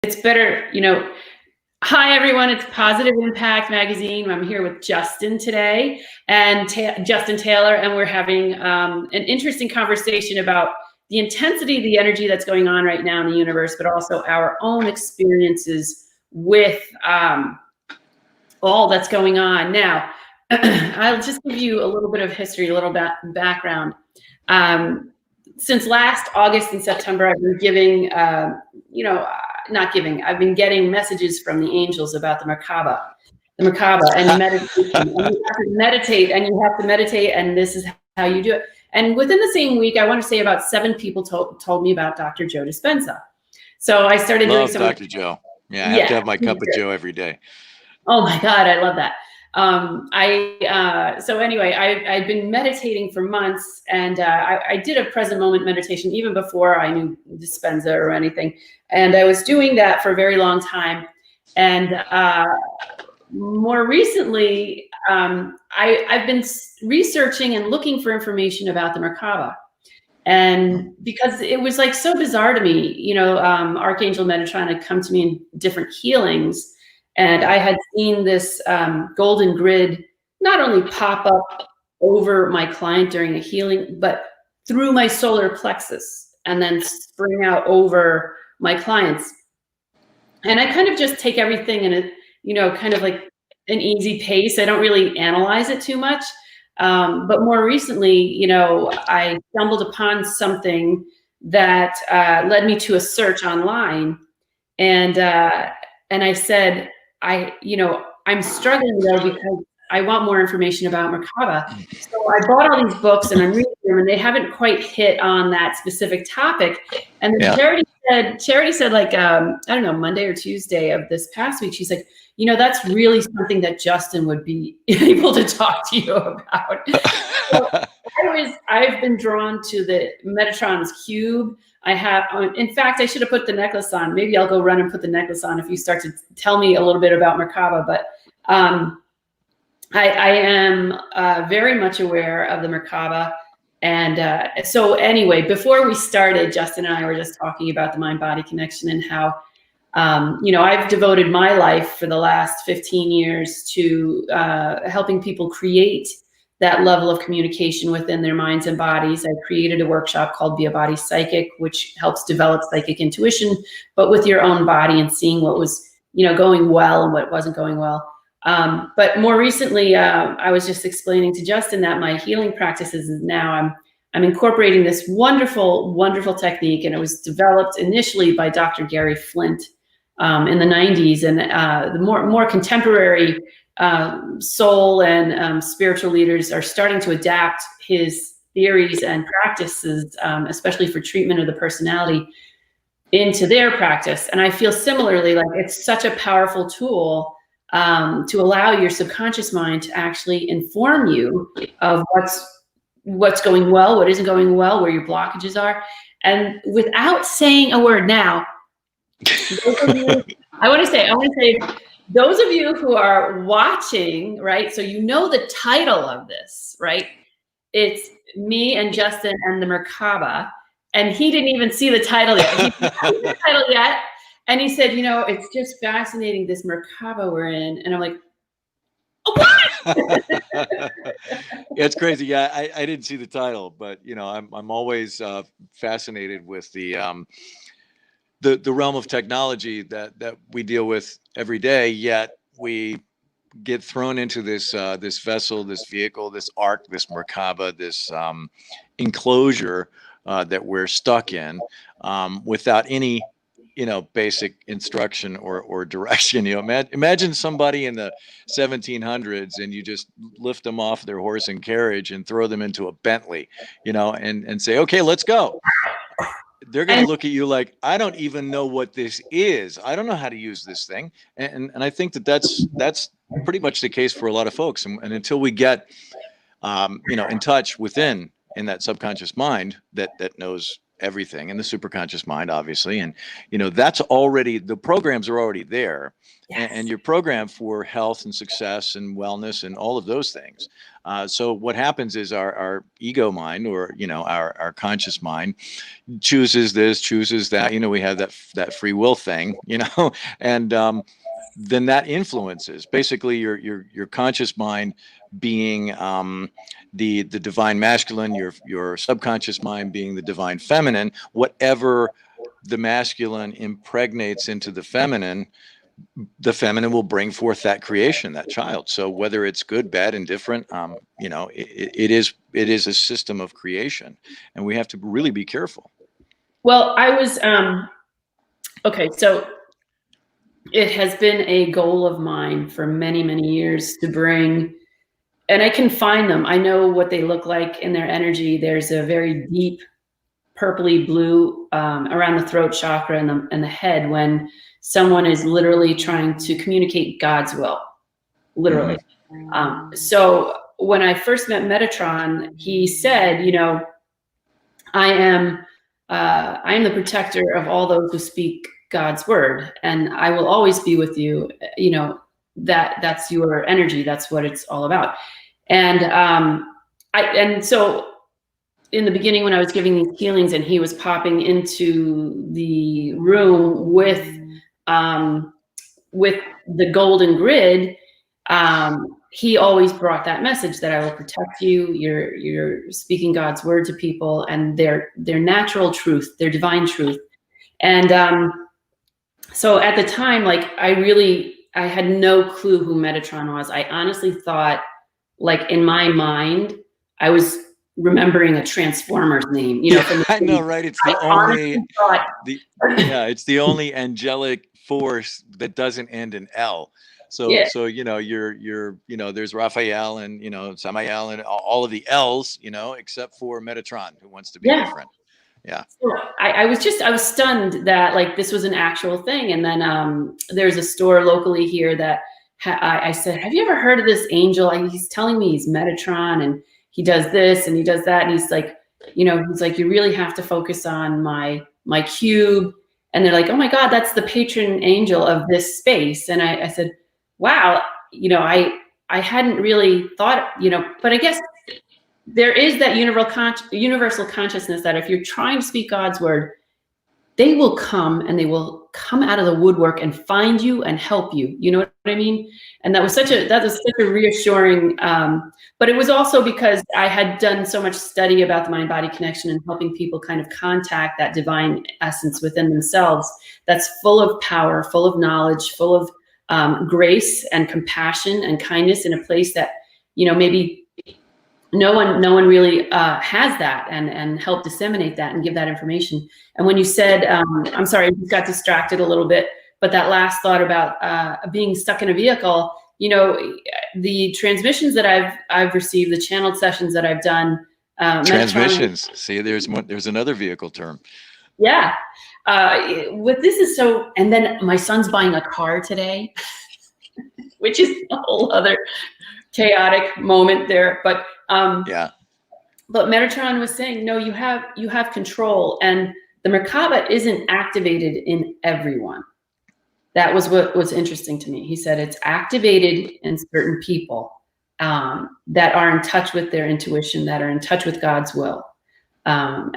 it's better, Hi, everyone. It's Positive Impact Magazine. I'm here with Justin today and Justin Taylor, and we're having an interesting conversation about the intensity, the energy that's going on right now in the universe, but also our own experiences with all that's going on. Now, I'll just give you a little bit of history, a little background. Since last August and September, I've been giving, I've been getting messages from the angels about the Merkebah and meditation. And you have to meditate, and this is how you do it. And within the same week, I want to say about 7 people told me about Dr. Joe Dispenza. So I started doing some. Dr. Joe. Yeah, I have to have my cup of Joe every day. Oh my God, I love that. So anyway, I've been meditating for months, and I did a present moment meditation even before I knew Dispenza or anything. And I was doing that for a very long time. And more recently, I've been researching and looking for information about the Merkebah. And because it was like so bizarre to me, Archangel Metatron had come to me in different healings. And I had seen this golden grid not only pop up over my client during a healing, but through my solar plexus and then spring out over my clients. And I kind of just take everything in a, kind of like an easy pace. I don't really analyze it too much. But more recently, I stumbled upon something that led me to a search online. And I said, I'm struggling though because I want more information about Merkebah. So I bought all these books and I'm reading them, and they haven't quite hit on that specific topic. And then Charity said like, I don't know, Monday or Tuesday of this past week, she's like, that's really something that Justin would be able to talk to you about. So I've been drawn to the Metatron's cube. In fact, I should have put the necklace on. Maybe I'll go run and put the necklace on if you start to tell me a little bit about Merkebah. But I am very much aware of the Merkebah. And so anyway, before we started, Justin and I were just talking about the mind-body connection and how, I've devoted my life for the last 15 years to helping people create that level of communication within their minds and bodies. I created a workshop called Be a Body Psychic, which helps develop psychic intuition, but with your own body and seeing what was, going well and what wasn't going well. But more recently, I was just explaining to Justin that my healing practices is now I'm incorporating this wonderful, wonderful technique, and it was developed initially by Dr. Gary Flint in the 90s, and the more contemporary soul and spiritual leaders are starting to adapt his theories and practices, especially for treatment of the personality, into their practice. And I feel similarly, like it's such a powerful tool to allow your subconscious mind to actually inform you of what's going well, what isn't going well, where your blockages are. And without saying a word now, I want to say, those of you who are watching, right? So the title of this, right? It's me and Justin and the Merkebah, and he didn't even see the title yet. He didn't see the title yet, and he said, it's just fascinating, this Merkebah we're in, and I'm like, oh, what? Yeah, it's crazy. Yeah, I didn't see the title, but I'm always fascinated with the realm of technology that we deal with every day, yet we get thrown into this vessel, this vehicle, this ark, this Merkebah, this enclosure that we're stuck in without any basic instruction or direction. Imagine somebody in the 1700s and you just lift them off their horse and carriage and throw them into a Bentley, and say, okay, let's go. They're going to look at you like, I don't even know what this is. I don't know how to use this thing. And I think that's pretty much the case for a lot of folks. And until we get, in touch in that subconscious mind that knows everything, and the superconscious mind, obviously. And, that's already, the programs are already there. Yes. And you're programmed for health and success and wellness and all of those things. So what happens is our ego mind, or, our conscious mind, chooses this, chooses that. We have that free will thing, and then that influences basically your conscious mind being the divine masculine, your subconscious mind being the divine feminine. Whatever the masculine impregnates into the feminine will bring forth that creation, that child. So whether it's good, bad, indifferent, it is a system of creation, and we have to really be careful. Well, I was okay, so it has been a goal of mine for many, many years to bring, and I can find them. I know what they look like in their energy. There's a very deep purpley blue around the throat chakra and the head when someone is literally trying to communicate God's will, literally. So when I first met Metatron, he said, I am the protector of all those who speak God's word, and I will always be with you. That's your energy. That's what it's all about. And so in the beginning, when I was giving these healings and he was popping into the room with the golden grid, he always brought that message that I will protect you. You're speaking God's word to people, and their natural truth, their divine truth. And so at the time, like I had no clue who Metatron was. I honestly thought, like in my mind, I was remembering a Transformers name. I know, right? It's it's the only angelic force that doesn't end in L. So, Yeah. so there's Raphael and Samael and all of the L's, except for Metatron, who wants to be different. Yeah. So I was stunned that like this was an actual thing. And then there's a store locally here that I said, have you ever heard of this angel? He's telling me he's Metatron and he does this and he does that. And he's like, you really have to focus on my cube. And they're like, oh my God, that's the patron angel of this space. And I said, wow, I hadn't really thought, but I guess there is that universal consciousness that if you're trying to speak God's word, they will come and they will come out of the woodwork and find you and help you. You know what I mean? And that was such a reassuring, but it was also because I had done so much study about the mind-body connection and helping people kind of contact that divine essence within themselves that's full of power, full of knowledge, full of grace and compassion and kindness in a place that, maybe no one really has that and help disseminate that and give that information. And when you said, I'm sorry, I got distracted a little bit, but that last thought about being stuck in a vehicle, the transmissions that I've received, the channeled sessions that I've done. Transmissions. See, there's another vehicle term. Yeah. What this is so, and then my son's buying a car today, which is a whole other chaotic moment there. But but Metatron was saying, no, you have control, and the Merkebah isn't activated in everyone. That was what was interesting to me. He said it's activated in certain people that are in touch with their intuition, that are in touch with God's will.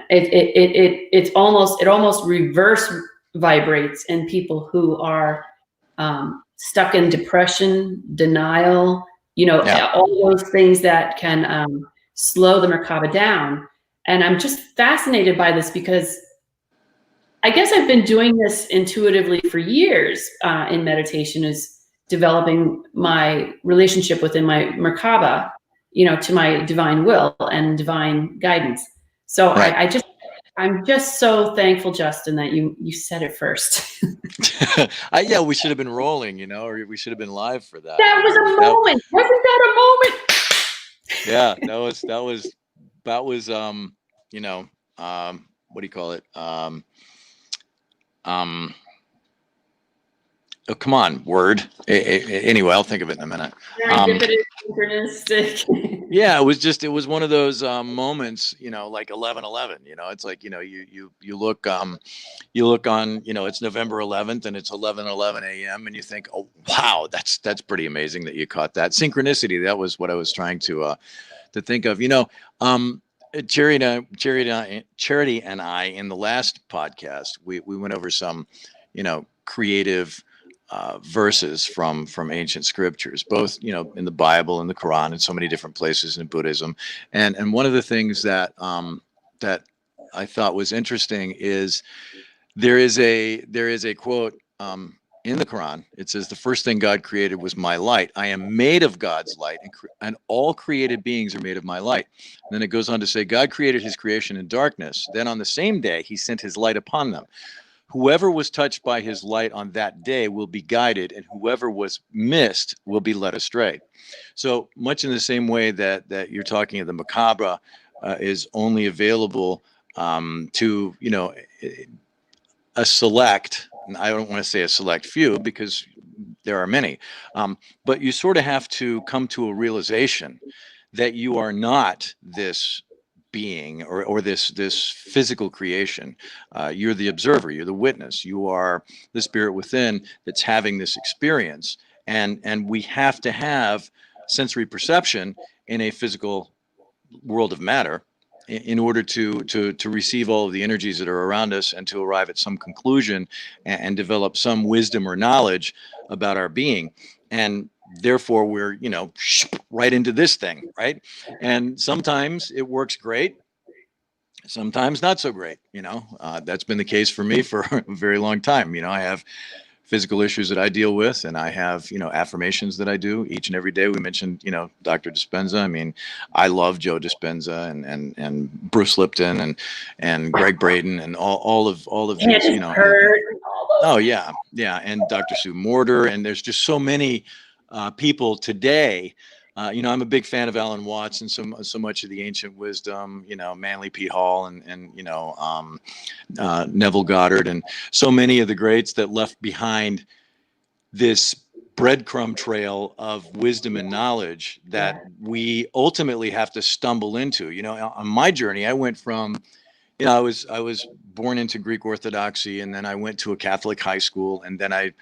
It almost reverse vibrates in people who are stuck in depression, denial, all those things that can slow the Merkebah down. And I'm just fascinated by this because I guess I've been doing this intuitively for years in meditation, is developing my relationship within my Merkebah, to my divine will and divine guidance. So right. I'm just so thankful, Justin, that you said it first. We should have been rolling, or we should have been live for that. That was a moment. Wasn't that a moment? Yeah, that was what do you call it? Oh, come on, word. Anyway, I'll think of it in a minute. Serendipitous, synchronistic. Yeah, it was one of those moments, like 11/11. It's like, you look on, it's November 11th and it's 11:11 a.m. and you think, oh wow, that's pretty amazing that you caught that synchronicity. That was what I was trying to think of. Charity and I in the last podcast, we went over some, creative verses from ancient scriptures, both in the Bible and the Quran and so many different places in Buddhism. And one of the things that I thought was interesting is there is a quote in the Quran. It says, "The first thing God created was my light. I am made of God's light, and all created beings are made of my light." And then it goes on to say, "God created his creation in darkness. Then on the same day, he sent his light upon them. Whoever was touched by his light on that day will be guided, and whoever was missed will be led astray." So much in the same way that you're talking of the Merkebah is only available to a select. I don't want to say a select few because there are many, but you sort of have to come to a realization that you are not this being or this physical creation. You're the observer, you're the witness, you are the spirit within that's having this experience, and we have to have sensory perception in a physical world of matter in order to receive all of the energies that are around us and to arrive at some conclusion and develop some wisdom or knowledge about our being. And therefore we're right into this thing, right? And sometimes it works great, sometimes not so great. That's been the case for me for a very long time. I have physical issues that I deal with, and I have affirmations that I do each and every day. We mentioned Dr. Dispenza. I mean, I love Joe Dispenza and Bruce Lipton and Greg Braden and all of these. Oh yeah, and Dr. Sue Morter, and there's just so many people today. I'm a big fan of Alan Watts and so much of the ancient wisdom, Manly P. Hall and Neville Goddard, and so many of the greats that left behind this breadcrumb trail of wisdom and knowledge that we ultimately have to stumble into. On my journey, I went from, I was born into Greek Orthodoxy, and then I went to a Catholic high school, and then I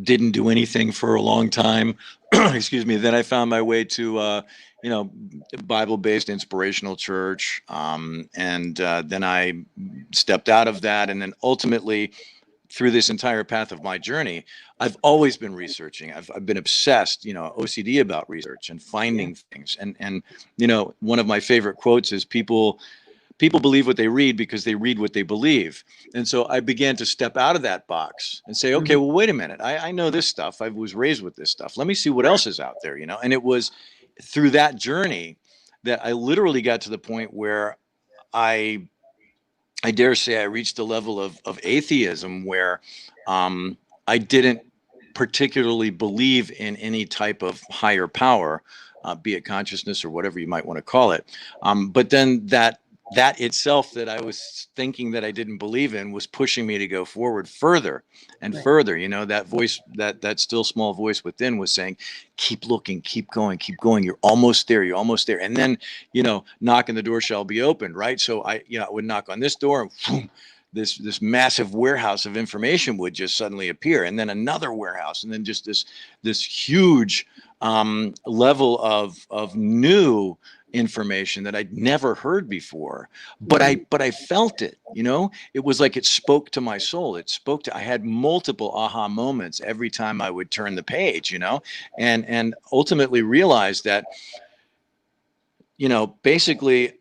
didn't do anything for a long time. Excuse me. Then I found my way to, Bible-based inspirational church. And then I stepped out of that. And then ultimately, through this entire path of my journey, I've always been researching. I've been obsessed, OCD about research and finding things. And one of my favorite quotes is people believe what they read because they read what they believe. And so I began to step out of that box and say, okay, well, wait a minute. I know this stuff. I was raised with this stuff. Let me see what else is out there, And it was through that journey that I literally got to the point where I dare say I reached a level of atheism where I didn't particularly believe in any type of higher power, be it consciousness or whatever you might want to call it. But then that itself that I was thinking that I didn't believe in was pushing me to go forward further and further. That voice, that still small voice within was saying, keep looking, keep going. You're almost there. And then, knock and the door shall be opened. Right. So I would knock on this door and boom, this massive warehouse of information would just suddenly appear. And then another warehouse. And then just this huge level of new information that I'd never heard before, but I felt it. It was like it spoke to my soul. I had multiple aha moments every time I would turn the page, and ultimately realized that, basically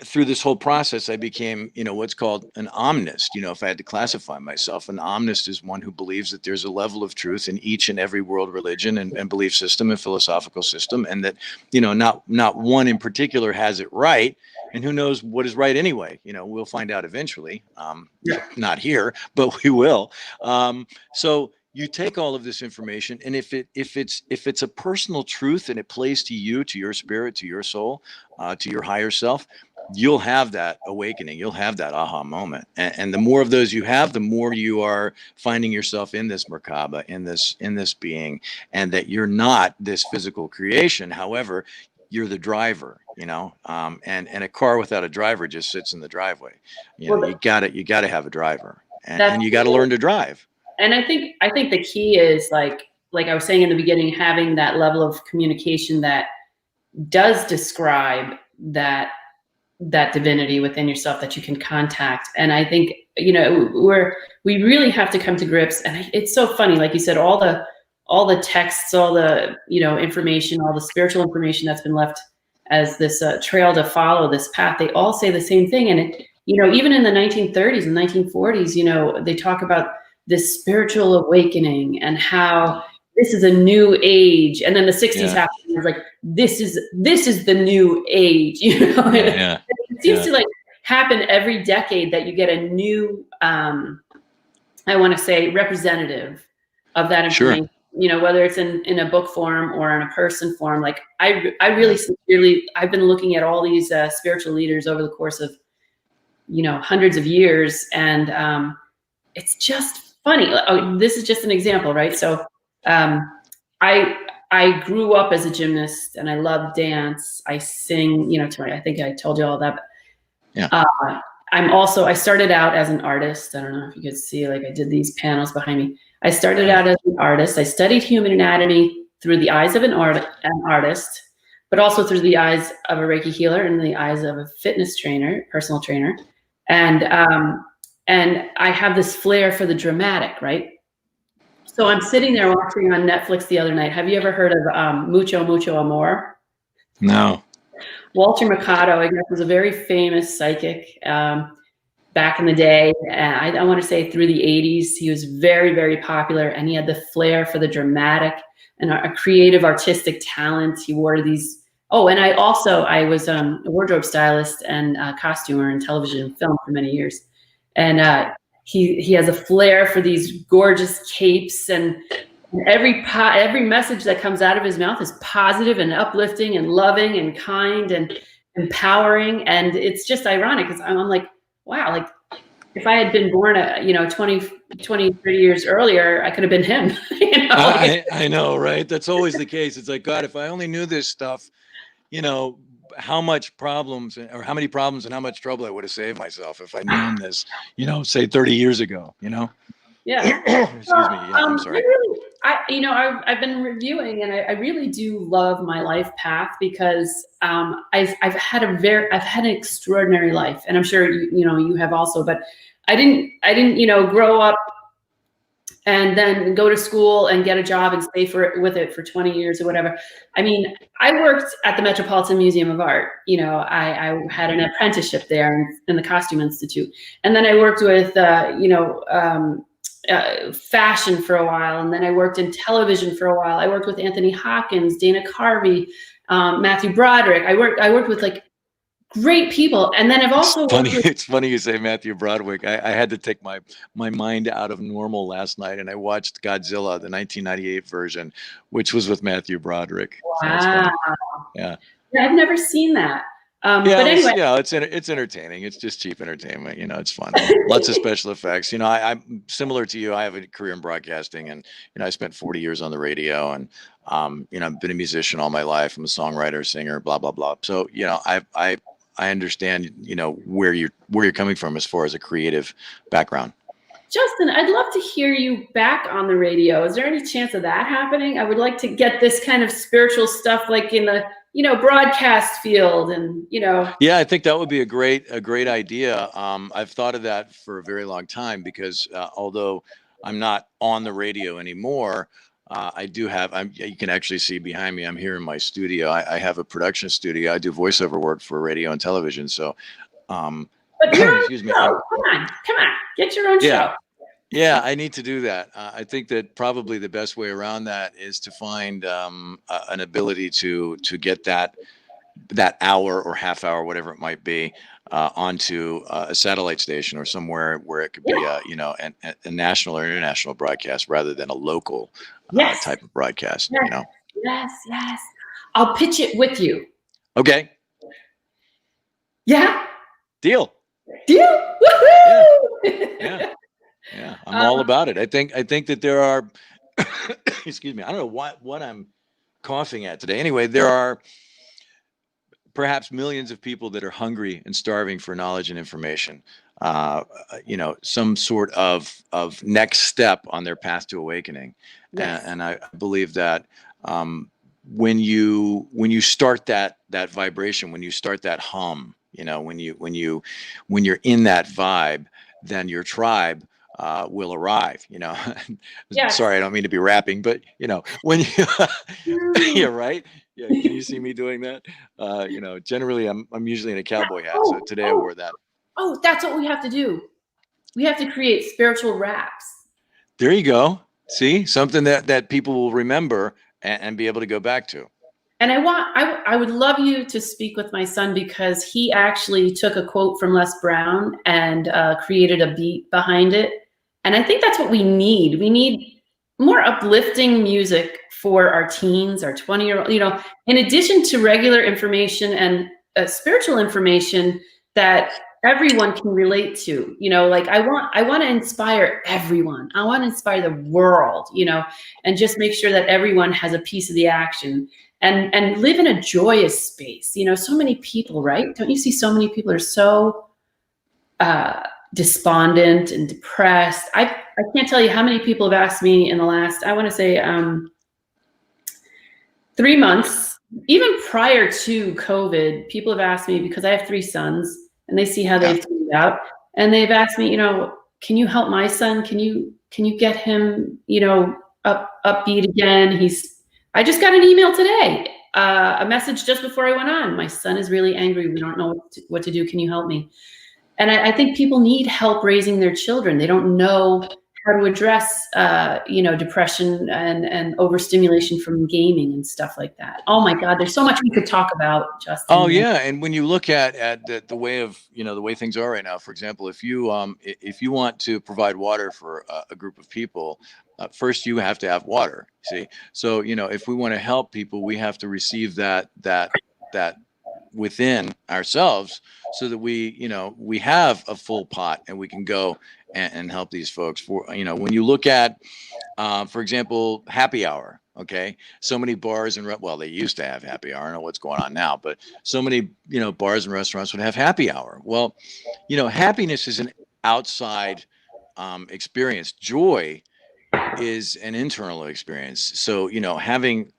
through this whole process, I became, what's called an omnist. If I had to classify myself, an omnist is one who believes that there's a level of truth in each and every world religion and belief system and philosophical system, and that, not one in particular has it right. And who knows what is right anyway? We'll find out eventually. Not here, but we will. So you take all of this information, and if it's a personal truth and it plays to you, to your spirit, to your soul, to your higher self, you'll have that awakening. You'll have that aha moment. And the more of those you have, the more you are finding yourself in this Merkabah, in this being, and that you're not this physical creation. However, you're the driver, and a car without a driver just sits in the driveway. Well, You gotta have a driver, that's and you got to learn to drive. And I think the key is like I was saying in the beginning, having that level of communication that does describe that divinity within yourself that you can contact. And I think, we really have to come to grips. And it's so funny, like you said, all the texts, all the, information, all the spiritual information that's been left as this trail to follow, this path, they all say the same thing. And even in the 1930s and 1940s, they talk about this spiritual awakening and how this is a new age. And then the 60s happened. It was like, this is the new age, Yeah. It seems to like happen every decade that you get a new, I want to say, representative of that information. Sure. Whether it's in a book form or in a person form. Like I really sincerely, I've been looking at all these spiritual leaders over the course of, hundreds of years. And it's just funny. Oh, this is just an example, right? So I grew up as a gymnast and I love dance. I sing, I think I told you all that. Yeah. I started out as an artist. I don't know if you could see, like I did these panels behind me. I started out as an artist. I studied human anatomy through the eyes of an artist, but also through the eyes of a Reiki healer and the eyes of a fitness trainer, personal trainer. And I have this flair for the dramatic, right? So I'm sitting there watching on Netflix the other night. Have you ever heard of Mucho Mucho Amor? No. Walter Mercado, I guess, was a very famous psychic back in the day. I want to say through the 80s. He was very, very popular, and he had the flair for the dramatic and a creative, artistic talent. He wore these. Oh, and I was a wardrobe stylist and costumer in television and film for many years. And he has a flair for these gorgeous capes, and every message that comes out of his mouth is positive and uplifting and loving and kind and empowering. And it's just ironic because I'm like, wow, like if I had been born 20, 30 years earlier, I could have been him. I know, right? That's always the case. It's like, God, if I only knew this stuff, how much problems or how many problems and how much trouble I would have saved myself if I'd known this, say 30 years ago, Yeah. Excuse me. Yeah, I'm sorry. I've been reviewing, and I really do love my life path because I've had an extraordinary life, and I'm sure you have also. But I didn't grow up and then go to school and get a job and stay with it for 20 years or whatever. I mean, I worked at the Metropolitan Museum of Art. I had an apprenticeship there in the Costume Institute, and then I worked with fashion for a while, and then I worked in television for a while. I worked with Anthony Hopkins, Dana Carvey, Matthew Broderick. I worked with like great people, and then I've also It's funny you say Matthew Broderick. I had to take my mind out of normal last night, and I watched Godzilla, the 1998 version, which was with Matthew Broderick. Wow. Yeah, I've never seen that. But anyway, it's entertaining. It's just cheap entertainment. It's fun. Lots of special effects. I'm similar to you. I have a career in broadcasting, and I spent 40 years on the radio, and I've been a musician all my life. I'm a songwriter, singer, blah blah blah. So I understand where you're coming from as far as a creative background. Justin, I'd love to hear you back on the radio. Is there any chance of that happening? I would like to get this kind of spiritual stuff like in the broadcast field, and Yeah, I think that would be a great idea. I've thought of that for a very long time because although I'm not on the radio anymore, I do have. You can actually see behind me. I'm here in my studio. I have a production studio. I do voiceover work for radio and television. So, but you're excuse me. Come on, get your own show. Yeah, I need to do that. I think that probably the best way around that is to find an ability to get that hour or half hour, whatever it might be, onto a satellite station or somewhere where it could be a national or international broadcast rather than a local Yes. type of broadcast. Yes. You know. Yes. Yes. I'll pitch it with you. Okay. Yeah. Deal. Deal. Yeah. Woohoo! Yeah. Yeah. I'm all about it. I think that there are. Excuse me. I don't know what I'm coughing at today. Anyway, there are perhaps millions of people that are hungry and starving for knowledge and information. Some sort of next step on their path to awakening. Yes. And I believe that when you start that vibration, when you start that hum, when you're in that vibe, then your tribe will arrive. Yes. Sorry, I don't mean to be rapping, but when you yeah, right. Yeah, can you see me doing that? Generally I'm usually in a cowboy hat, so today I wore that. Oh, that's what we have to do. We have to create spiritual raps. There you go. See, something that people will remember and be able to go back to. And I would love you to speak with my son, because he actually took a quote from Les Brown and created a beat behind it. And I think that's what we need. We need more uplifting music for our teens, our 20-year-old, in addition to regular information and spiritual information that everyone can relate to. Like I want to inspire everyone. I want to inspire the world, and just make sure that everyone has a piece of the action. And live in a joyous space. So many people, right? Don't you see so many people are so despondent and depressed? I can't tell you how many people have asked me in the last, I want to say 3 months, even prior to COVID, people have asked me, because I have 3 sons and they see how they've turned out. And they've asked me, can you help my son? Can you get him, upbeat again? I just got an email today, a message just before I went on. My son is really angry. We don't know what to do. Can you help me? And I think people need help raising their children. They don't know how to address, depression and overstimulation from gaming and stuff like that. Oh my God, there's so much we could talk about, Justin. Oh yeah, and when you look at the way of the way things are right now, for example, if you want to provide water for a group of people, first you have to have water. See, so if we want to help people, we have to receive that within ourselves, so that we have a full pot and we can go and help these folks. For when you look at for example, happy hour. Okay, so many bars and well, they used to have happy hour. I don't know what's going on now, but so many bars and restaurants would have happy hour. Well, happiness is an outside experience. Joy is an internal experience. So having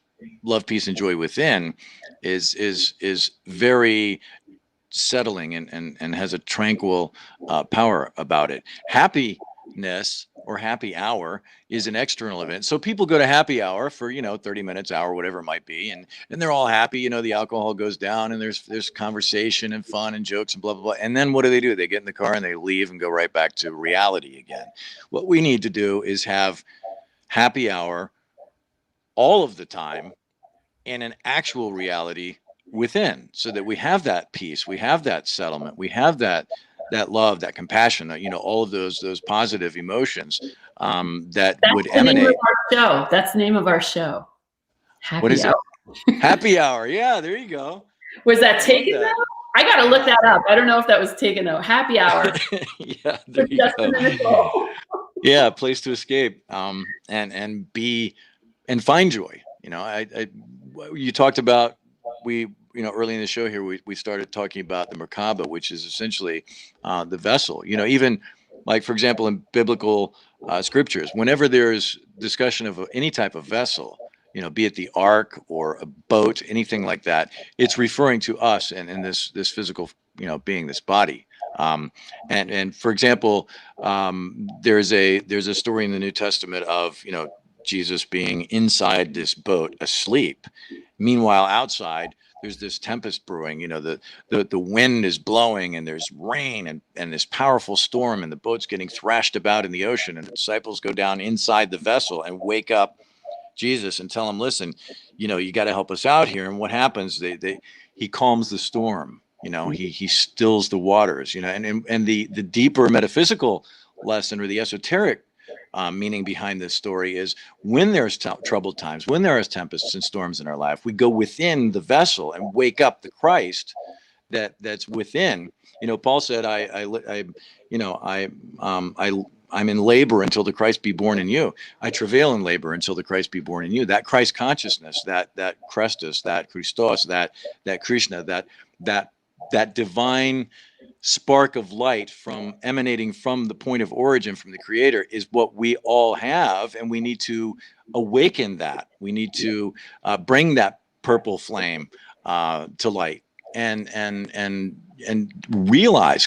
love, peace, and joy within is very settling and has a tranquil power about it. Happiness or happy hour is an external event. So people go to happy hour for 30 minutes, hour, whatever it might be, and they're all happy. The alcohol goes down and there's conversation and fun and jokes and blah blah blah. And then what do? They get in the car and they leave and go right back to reality again. What we need to do is have happy hour all of the time in an actual reality within, so that we have that peace, we have that settlement, we have that love, that compassion, all of those positive emotions that would emanate. That's the name of our show. Happy what is Hour. It? Happy Hour. Yeah, there you go. Was that taken though? I got to look that up. I don't know if that was taken though. Happy Hour. Yeah, there you go. Yeah, a place to escape and be and find joy. You talked about, early in the show here, we started talking about the Merkebah, which is essentially the vessel. Even like, for example, in biblical scriptures, whenever there's discussion of any type of vessel, be it the ark or a boat, anything like that, it's referring to us and in this physical, being, this body. And for example, there's a story in the New Testament of Jesus being inside this boat asleep. Meanwhile, outside there's this tempest brewing. The wind is blowing and there's rain and this powerful storm, and the boat's getting thrashed about in the ocean, and the disciples go down inside the vessel and wake up Jesus and tell him, listen, you got to help us out here. And what happens? He calms the storm. He stills the waters, and the deeper metaphysical lesson, or the esoteric meaning behind this story, is when there's troubled times, when there is tempests and storms in our life, we go within the vessel and wake up the Christ that's within. Paul said, I'm in labor until the Christ be born in you. I travail in labor until the Christ be born in you. That Christ consciousness, that Christus, that Christos, that Krishna, that divine spark of light emanating from the point of origin, from the Creator, is what we all have, and we need to awaken that. We need to bring that purple flame to light, and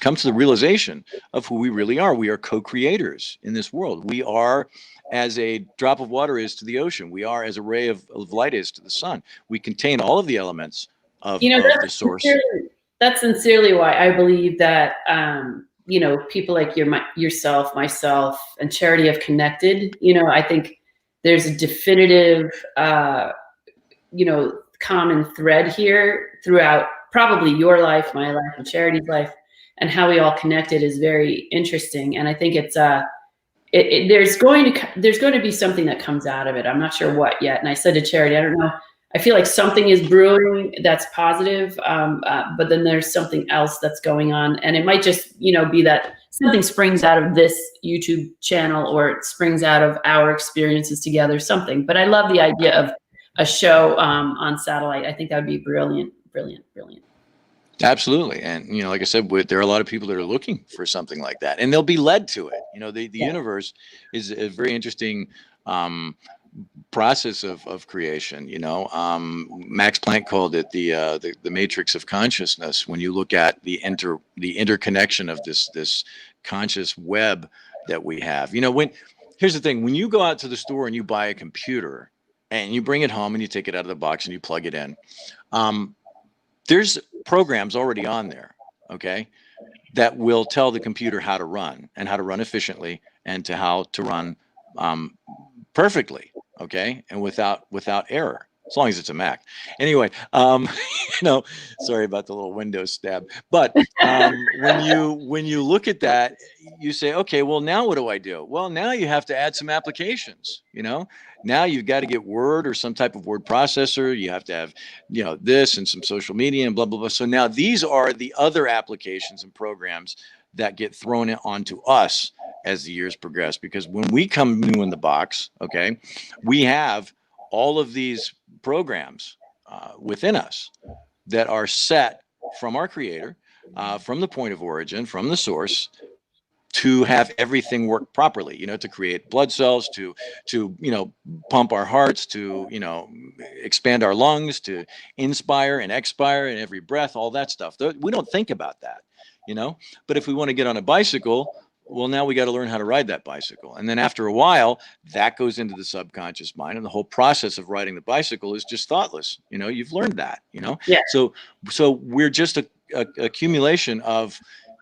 come to the realization of who we really are. We are co-creators in this world. We are as a drop of water is to the ocean. We are as a ray of light is to the sun. We contain all of the elements of the source. That's sincerely why I believe that, people like yourself, myself, and Charity have connected. I think there's a definitive, common thread here throughout probably your life, my life, and Charity's life, and how we all connected is very interesting. And I think it's there's going to be something that comes out of it. I'm not sure what yet. And I said to Charity, I don't know. I feel like something is brewing that's positive, but then there's something else that's going on, and it might just, be that something springs out of this YouTube channel, or it springs out of our experiences together, something. But I love the idea of a show on satellite. I think that would be brilliant. Absolutely. And, like I said, there are a lot of people that are looking for something like that, and they'll be led to it. The universe is a very interesting process of creation. Max Planck called it the matrix of consciousness. When you look at the interconnection of this conscious web that we have, here's the thing: when you go out to the store and you buy a computer and you bring it home and you take it out of the box and you plug it in, there's programs already on there, okay, that will tell the computer how to run, and how to run efficiently, and how to run perfectly, okay, and without error, as long as it's a Mac. Anyway, sorry about the little Windows stab. But when you look at that, you say, okay, well, now what do I do? Well, now you have to add some applications. Now you've got to get Word or some type of word processor. You have to have, this and some social media and blah, blah, blah. So now these are the other applications and programs that get thrown onto us as the years progress. Because when we come new in the box, okay, we have all of these programs within us that are set from our Creator, from the point of origin, from the source, to have everything work properly, to create blood cells, to pump our hearts, to, expand our lungs, to inspire and expire in every breath, all that stuff. We don't think about that, but if we want to get on a bicycle, well, now we got to learn how to ride that bicycle. And then after a while, that goes into the subconscious mind, and the whole process of riding the bicycle is just thoughtless. You've learned that, Yeah. So we're just a accumulation of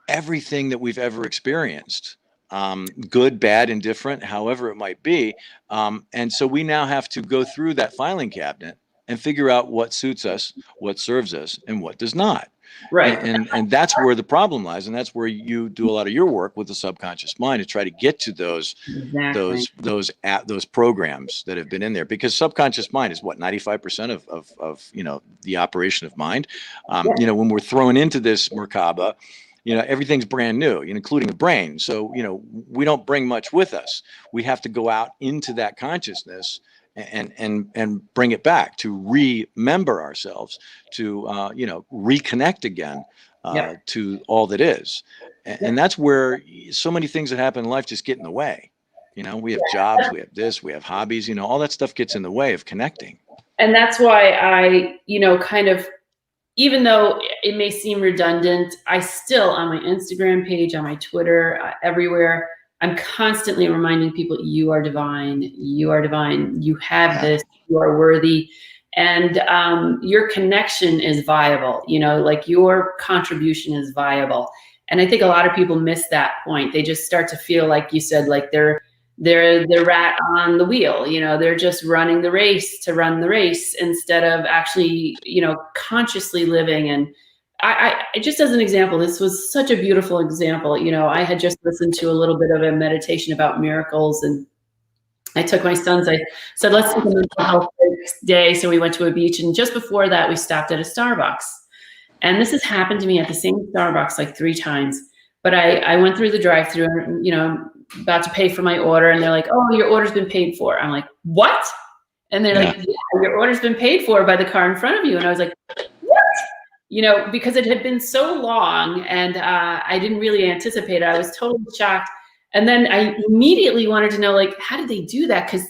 everything that we've ever experienced, good, bad, indifferent, however it might be. And so we now have to go through that filing cabinet and figure out what suits us, what serves us, and what does not. Right. And that's where the problem lies, and that's where you do a lot of your work with the subconscious mind, to try to get to those programs that have been in there, because subconscious mind is what, 95% of the operation of mind. When we're thrown into this Merkebah, everything's brand new, including the brain. So, we don't bring much with us. We have to go out into that consciousness and bring it back, to remember ourselves, to, reconnect again to all that is. And that's where so many things that happen in life just get in the way. We have jobs, we have this, we have hobbies, all that stuff gets in the way of connecting. And that's why I, kind of, even though it may seem redundant, I still, on my Instagram page, on my Twitter, everywhere, I'm constantly reminding people, you are divine, you are divine, you have this, you are worthy. And your connection is viable, like your contribution is viable. And I think a lot of people miss that point. They just start to feel, like you said, like they're the rat on the wheel, they're just running the race to run the race, instead of actually, consciously living and just as an example, this was such a beautiful example. You know, I had just listened to a little bit of a meditation about miracles, and I took my sons, I said, let's take a mental health day. So we went to a beach, and just before that, we stopped at a Starbucks. And this has happened to me at the same Starbucks like 3 times. But I went through the drive-thru, and, you know, about to pay for my order, and they're like, oh, your order's been paid for. I'm like, what? And they're like, yeah, your order's been paid for by the car in front of you. And I was like, what? You know, because it had been so long, and I didn't really anticipate it. I was totally shocked. And then I immediately wanted to know, like, how did they do that? Because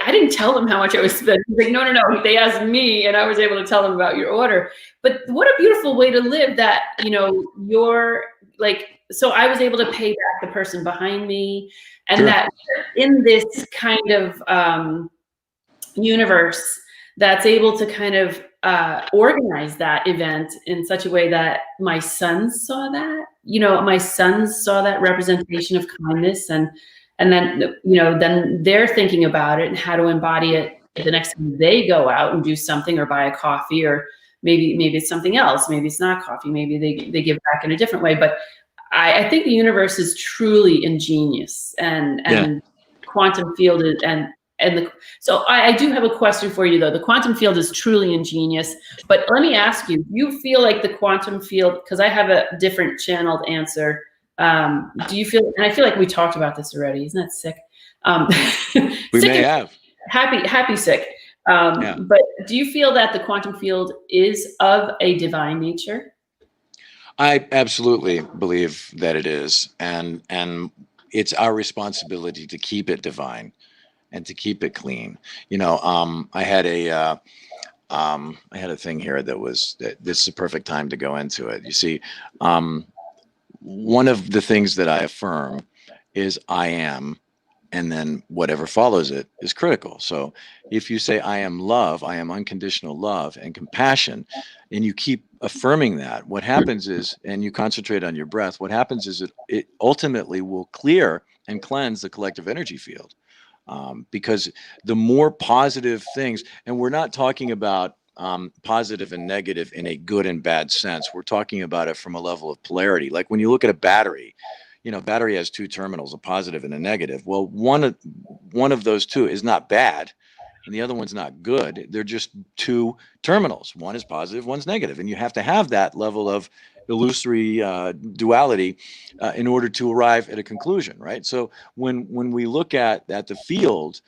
I didn't tell them how much I was spending. Like, no, no, no. They asked me, and I was able to tell them about your order. But what a beautiful way to live that, you know, you're like, so I was able to pay back the person behind me. And Sure. that in this kind of universe that's able to kind of organize that event in such a way that my sons saw that, you know, my sons saw that representation of kindness, and then, you know, then they're thinking about it and how to embody it the next time they go out and do something or buy a coffee, or maybe it's something else. Maybe it's not coffee. Maybe they give back in a different way. But I think the universe is truly ingenious, and quantum field is, so I do have a question for you, though. The quantum field is truly ingenious, but let me ask you, do you feel like the quantum field, because I have a different channeled answer, do you feel, and I feel like we talked about this already, isn't that sick? We sick may have. Happy sick. But do you feel that the quantum field is of a divine nature? I absolutely believe that it is, and it's our responsibility to keep it divine and to keep it clean. You know, I had a thing here this is a perfect time to go into it. You see, one of the things that I affirm is I am, and then whatever follows it is critical. So if you say I am love, I am unconditional love and compassion, and you keep affirming that, what happens is, and you concentrate on your breath, what happens is it ultimately will clear and cleanse the collective energy field. Because the more positive things, and we're not talking about positive and negative in a good and bad sense. We're talking about it from a level of polarity. Like when you look at a battery, you know, battery has 2 terminals, a positive and a negative. Well, one of those 2 is not bad, and the other one's not good. They're just 2 terminals. One is positive, one's negative, and you have to have that level of illusory duality in order to arrive at a conclusion, right? So when we look at the field,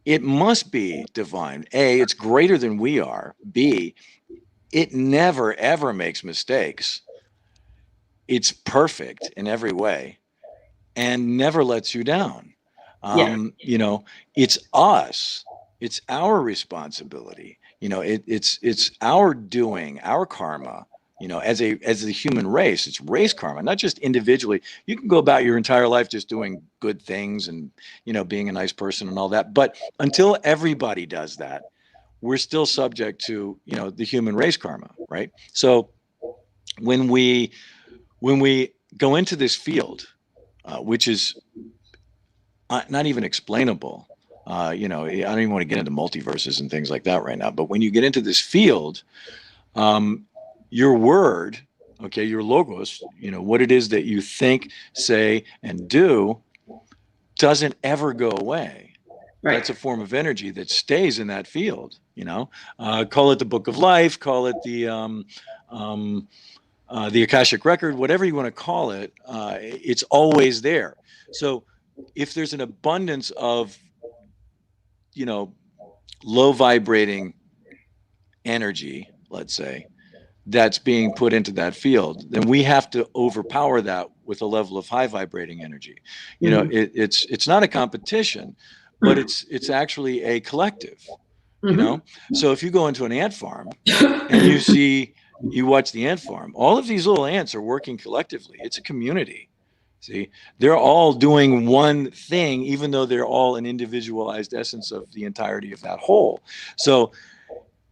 it must be divine. A, it's greater than we are. B, it never ever makes mistakes. It's perfect in every way and never lets you down. You know, it's us. It's our responsibility. You know, it's our doing, our karma. You know, as a human race, it's race karma, not just individually. You can go about your entire life just doing good things and, you know, being a nice person and all that. But until everybody does that, we're still subject to, you know, the human race karma, right? So when we go into this field, which is not even explainable, you know, I don't even want to get into multiverses and things like that right now. But when you get into this field, your word, okay, your logos, you know, what it is that you think, say, and do doesn't ever go away. Right. That's a form of energy that stays in that field, you know. Call it the book of life, call it the Akashic record, whatever you want to call it, it's always there. So if there's an abundance of, you know, low vibrating energy, let's say, that's being put into that field, then we have to overpower that with a level of high vibrating energy. You know, it's not a competition, but it's actually a collective, you know? So if you go into an ant farm and you watch the ant farm, all of these little ants are working collectively. It's a community. See, they're all doing one thing, even though they're all an individualized essence of the entirety of that whole. So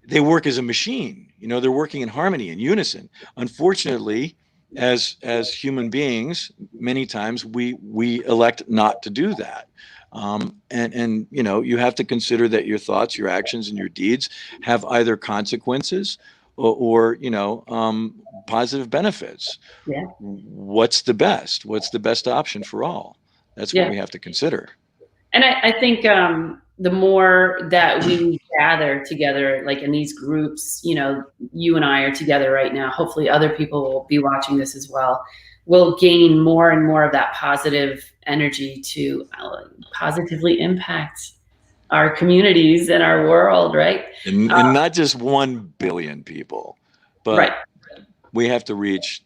they work as a machine, you know, they're working in harmony, in unison. Unfortunately, as human beings, many times we elect not to do that. And you know, you have to consider that your thoughts, your actions, and your deeds have either consequences or positive benefits. Yeah. What's the best? What's the best option for all? That's what Yeah. we have to consider. And I think the more that we gather together, like in these groups, you and I are together right now. Hopefully, other people will be watching this as well. We'll gain more and more of that positive energy to positively impact our communities and our world, right? And not just 1 billion people, Right. but we have to reach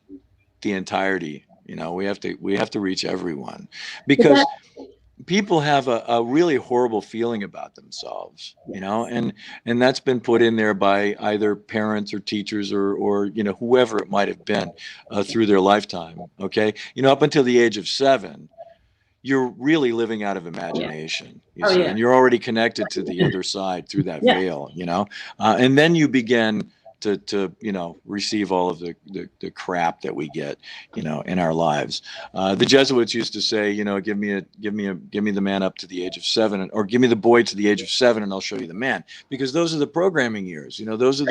the entirety. We have to reach everyone, But because that, people have a really horrible feeling about themselves, and that's been put in there by either parents or teachers or whoever it might have been through their lifetime. Okay, up until the age of 7, you're really living out of imagination, you oh see, yeah, and you're already connected to the other side through that yeah. veil, and then you begin to receive all of the crap that we get, in our lives. The Jesuits used to say, give me the man up to the age of 7, or give me the boy to the age of 7, and I'll show you the man, because those are the programming years. Those are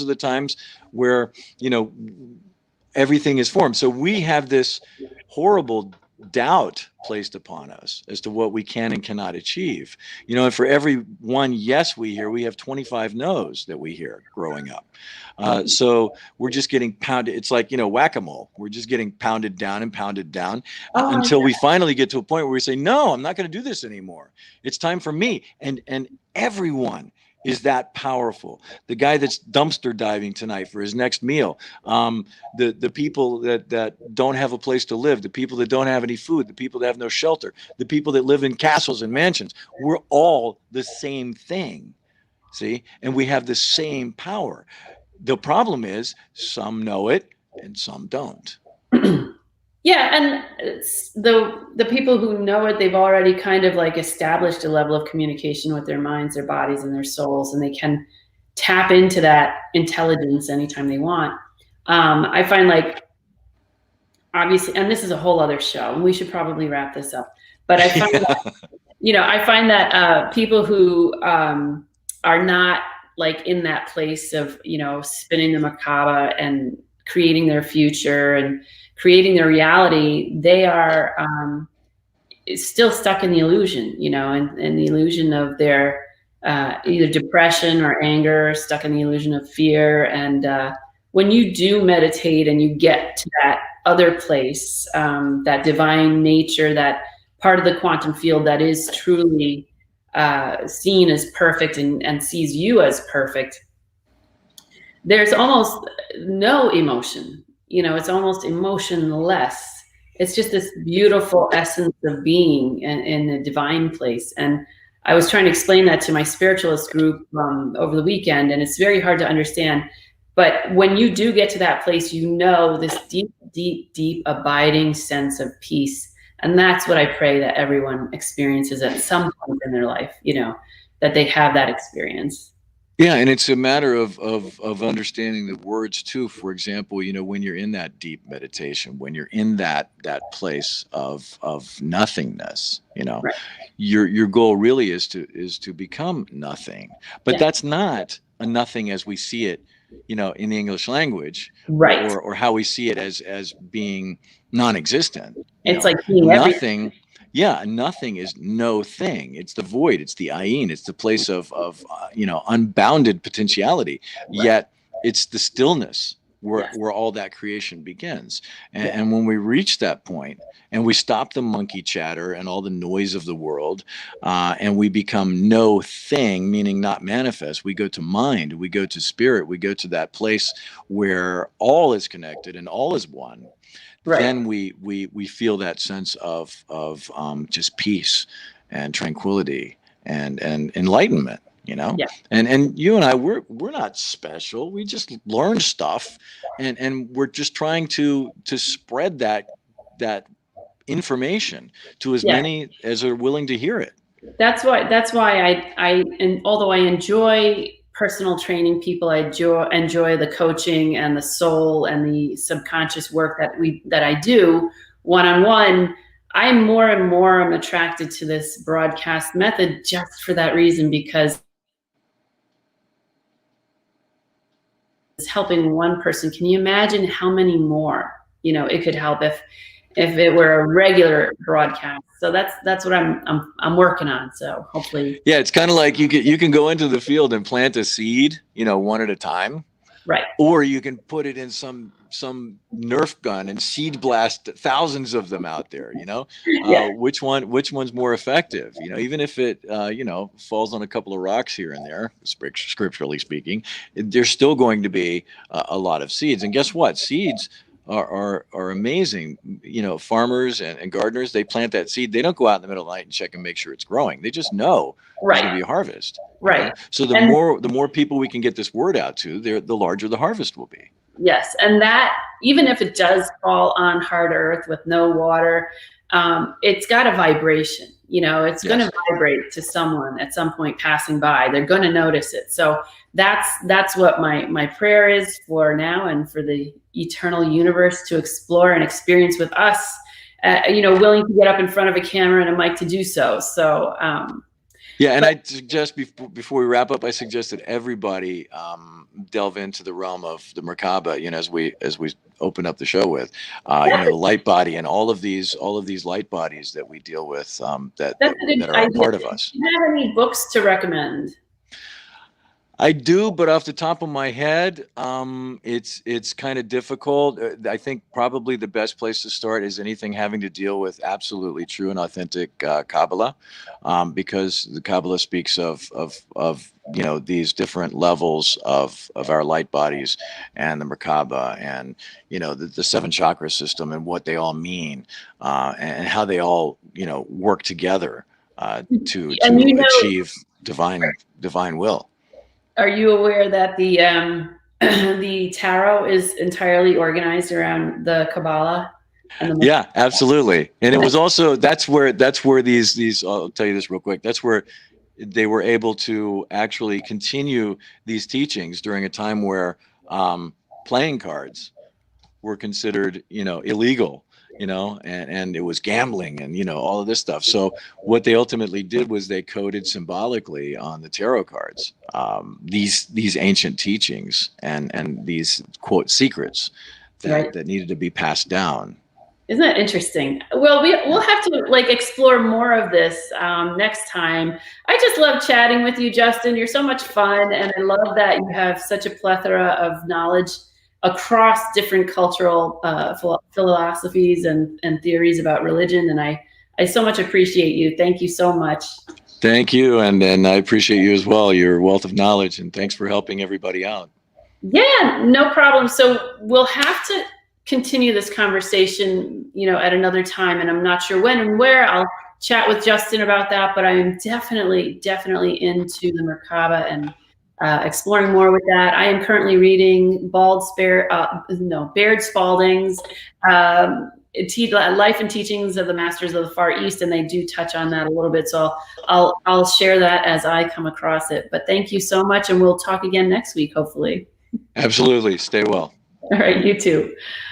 the times where everything is formed. So we have this horrible doubt placed upon us as to what we can and cannot achieve. And for every one yes we hear, we have 25 no's that we hear growing up. So we're just getting pounded. It's like, whack-a-mole. We're just getting pounded down and pounded down until we finally get to a point where we say, no, I'm not going to do this anymore. It's time for me. And everyone is that powerful. The guy that's dumpster diving tonight for his next meal, the people that don't have a place to live, the people that don't have any food, the people that have no shelter, the people that live in castles and mansions. We're all the same thing, see? And we have the same power. The problem is some know it and some don't. Yeah, and it's the people who know it, they've already kind of like established a level of communication with their minds, their bodies, and their souls, and they can tap into that intelligence anytime they want. I find, like, obviously, and this is a whole other show, and we should probably wrap this up. But I find that people who are not like in that place of spinning the Merkebah and creating their future and creating their reality, they are still stuck in the illusion, and the illusion of their either depression or anger, stuck in the illusion of fear. And when you do meditate and you get to that other place, that divine nature, that part of the quantum field that is truly seen as perfect and sees you as perfect, there's almost no emotion. It's almost emotionless. It's just this beautiful essence of being in a divine place. And I was trying to explain that to my spiritualist group over the weekend, and it's very hard to understand. But when you do get to that place, this deep, deep, deep abiding sense of peace. And that's what I pray that everyone experiences at some point in their life, that they have that experience. Yeah, and it's a matter of understanding the words too. For example, when you're in that deep meditation, when you're in that place of nothingness, Right. your goal really is to become nothing. But Yeah. that's not a nothing as we see it, in the English language, Right. or how we see it as being non-existent. It's like being everything. Nothing. Yeah, nothing is no thing. It's the void. It's the ayin. It's the place of unbounded potentiality. Right. Yet it's the stillness where Yes. where all that creation begins. And when we reach that point and we stop the monkey chatter and all the noise of the world, and we become no thing, meaning not manifest, we go to mind, we go to spirit, we go to that place where all is connected and all is one. Right. Then we feel that sense of just peace and tranquility and enlightenment, Yeah. and you and I, we're not special. We just learn stuff, and we're just trying to spread that information to as Yeah. many as are willing to hear it. That's why and although I enjoy personal training people, I enjoy the coaching and the soul and the subconscious work that I do one-on-one. I'm more and more attracted to this broadcast method just for that reason, because helping one person, can you imagine how many more, it could help if it were a regular broadcast? So that's what I'm working on. So hopefully. Yeah, it's kind of like you can go into the field and plant a seed, one at a time. Right. Or you can put it in some Nerf gun and seed blast thousands of them out there. Yeah. Which one's more effective? Even if it falls on a couple of rocks here and there, scripturally speaking, there's still going to be a lot of seeds. And guess what? Seeds are amazing. Farmers and gardeners, they plant that seed. They don't go out in the middle of the night and check and make sure it's growing. They just know there's going to be a harvest. Right. So the more people we can get this word out to, the larger the harvest will be. Yes, and that, even if it does fall on hard earth with no water, it's got a vibration. It's going to vibrate to someone at some point passing by. They're going to notice it. So that's what my prayer is for now, and for the eternal universe to explore and experience with us. Willing to get up in front of a camera and a mic to do so. So. And I suggest before we wrap up, I suggest that everybody delve into the realm of the Merkebah. As we open up the show with, the light body and all of these light bodies that we deal with that are a part of us. Do you have any books to recommend? I do, but off the top of my head, it's kind of difficult. I think probably the best place to start is anything having to deal with absolutely true and authentic Kabbalah, because the Kabbalah speaks of these different levels of our light bodies and the Merkebah and the seven chakra system and what they all mean, and how they all work together to achieve divine will. Are you aware that the the tarot is entirely organized around the Kabbalah? Yeah, absolutely. And it was also that's where these I'll tell you this real quick. That's where they were able to actually continue these teachings during a time where playing cards were considered illegal. And it was gambling and, all of this stuff. So what they ultimately did was they coded symbolically on the tarot cards, these ancient teachings and these quote secrets that needed to be passed down. Isn't that interesting? Well, we'll have to explore more of this next time. I just love chatting with you, Justin. You're so much fun. And I love that you have such a plethora of knowledge across different cultural philosophies and theories about religion. And I so much appreciate you. Thank you so much. Thank you. And I appreciate you as well, your wealth of knowledge, and thanks for helping everybody out. Yeah, no problem. So we'll have to continue this conversation, at another time. And I'm not sure when and where. I'll chat with Justin about that, but I am definitely into the Merkebah and exploring more with that. I am currently reading Baird Spalding's Life and Teachings of the Masters of the Far East, and they do touch on that a little bit. So I'll share that as I come across it. But thank you so much, and we'll talk again next week, hopefully. Absolutely. Stay well. All right, you too.